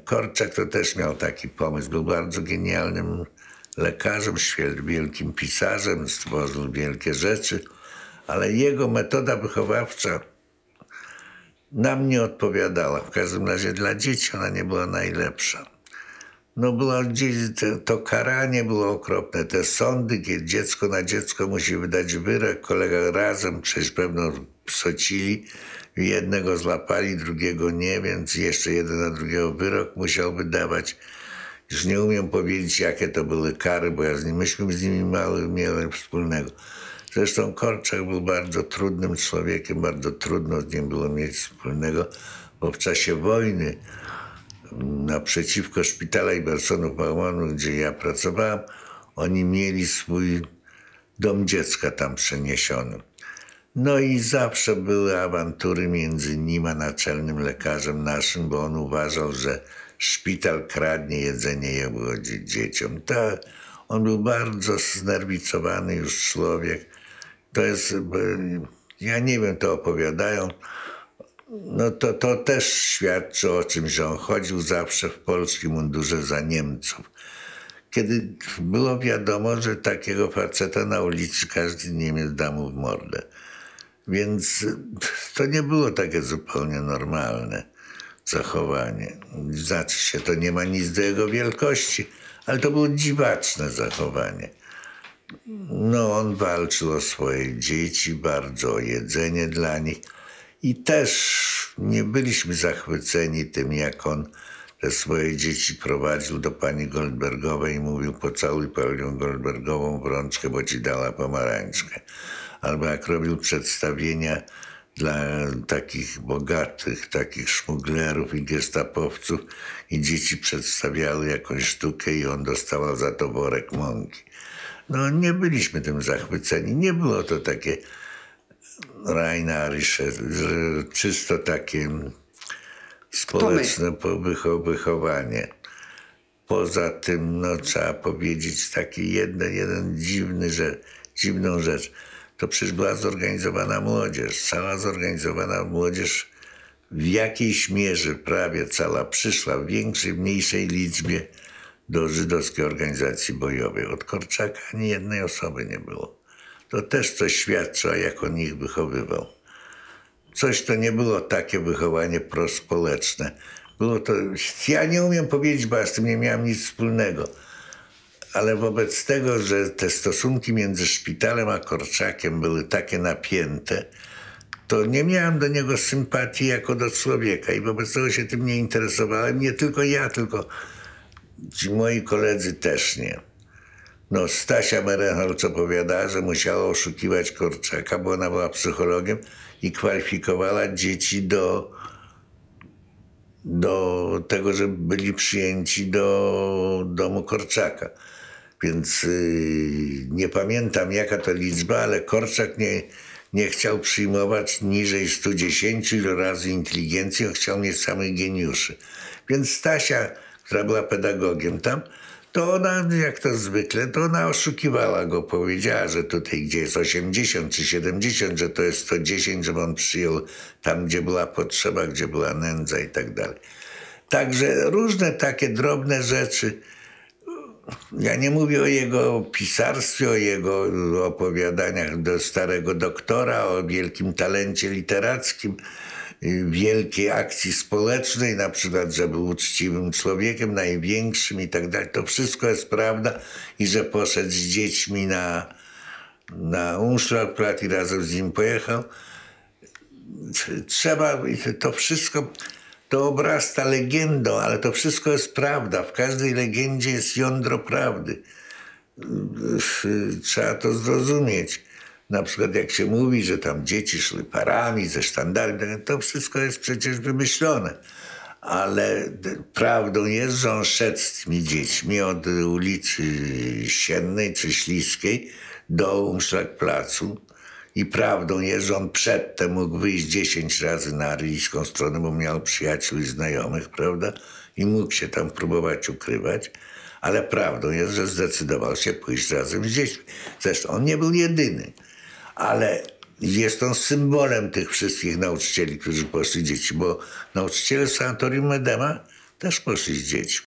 Korczak to też miał taki pomysł. Był bardzo genialnym lekarzem, wielkim pisarzem, stworzył wielkie rzeczy, ale jego metoda wychowawcza nam nie odpowiadała. W każdym razie dla dzieci ona nie była najlepsza. No było gdzieś, to karanie było okropne. Te sądy, kiedy dziecko na dziecko musi wydać wyrok, kolega razem przecież pewno psocili. Jednego złapali, drugiego nie, więc jeszcze jeden na drugiego wyrok musiał wydawać. Już nie umiem powiedzieć, jakie to były kary, bo myśmy z nimi mało mieli wspólnego. Zresztą Korczak był bardzo trudnym człowiekiem, bardzo trudno z nim było mieć wspólnego, bo w czasie wojny naprzeciwko szpitala Ibersonów Małomonu, gdzie ja pracowałem, oni mieli swój dom dziecka tam przeniesiony. No i zawsze były awantury między nim a naczelnym lekarzem naszym, bo on uważał, że szpital kradnie jedzenie jego dzieciom. On był bardzo znerwicowany już człowiek. To jest, ja nie wiem, to opowiadają, no to też świadczy o czymś, że on chodził zawsze w polskim mundurze za Niemców. Kiedy było wiadomo, że takiego faceta na ulicy każdy Niemiec da mu w mordę. Więc to nie było takie zupełnie normalne zachowanie. Znaczy się, to nie ma nic do jego wielkości, ale to było dziwaczne zachowanie. No, on walczył o swoje dzieci, bardzo o jedzenie dla nich i też nie byliśmy zachwyceni tym, jak on te swoje dzieci prowadził do pani Goldbergowej i mówił: pocałuj panią Goldbergową w rączkę, bo ci dała pomarańczkę. Albo jak robił przedstawienia dla takich bogatych, takich szmuglerów i gestapowców i dzieci przedstawiały jakąś sztukę i on dostawał za to worek mąki. No nie byliśmy tym zachwyceni. Nie było to takie reinarische, czysto takie społeczne wychowanie. Poza tym, no trzeba powiedzieć taki dziwną rzecz. To przecież była zorganizowana młodzież. Cała zorganizowana młodzież w jakiejś mierze prawie cała przyszła w większej, mniejszej liczbie do żydowskiej organizacji bojowej. Od Korczaka ani jednej osoby nie było. To też coś świadczy, jak on ich wychowywał. Coś to nie było takie wychowanie prospołeczne. Było to, ja nie umiem powiedzieć, bo ja z tym nie miałem nic wspólnego. Ale wobec tego, że te stosunki między szpitalem a Korczakiem były takie napięte, to nie miałem do niego sympatii jako do człowieka i wobec tego się tym nie interesowałem. Nie tylko ja, tylko ci moi koledzy też nie. No, Stasia Merenholz opowiadała, że musiała oszukiwać Korczaka, bo ona była psychologiem i kwalifikowała dzieci do tego, żeby byli przyjęci do domu Korczaka. Więc nie pamiętam, jaka to liczba, ale Korczak nie chciał przyjmować niżej 110 razy inteligencji, on chciał mieć samych geniuszy. Więc Stasia, która była pedagogiem tam, to ona, jak to zwykle, to ona oszukiwała go. Powiedziała, że tutaj, gdzie jest 80 czy 70, że to jest 110, żeby on przyjął tam, gdzie była potrzeba, gdzie była nędza i tak dalej. Także różne takie drobne rzeczy. Ja nie mówię o jego pisarstwie, o jego opowiadaniach do Starego Doktora, o wielkim talencie literackim, wielkiej akcji społecznej, na przykład, że był uczciwym człowiekiem, największym i tak dalej. To wszystko jest prawda i że poszedł z dziećmi na Unschlagplatz i razem z nim pojechał. Trzeba, to wszystko, to obrasta legendą, ale to wszystko jest prawda. W każdej legendzie jest jądro prawdy. Trzeba to zrozumieć. Na przykład jak się mówi, że tam dzieci szły parami ze sztandarem, to wszystko jest przecież wymyślone. Ale prawdą jest, że on szedł z tymi dziećmi od ulicy Siennej czy Śliskiej do Unschlagplatzu. I prawdą jest, że on przedtem mógł wyjść 10 razy na aryjską stronę, bo miał przyjaciół i znajomych, prawda? I mógł się tam próbować ukrywać. Ale prawdą jest, że zdecydował się pójść razem z dziećmi. Zresztą on nie był jedyny. Ale jest on symbolem tych wszystkich nauczycieli, którzy poszli dzieci, bo nauczyciele Sanatorium Medema też poszli z dziećmi.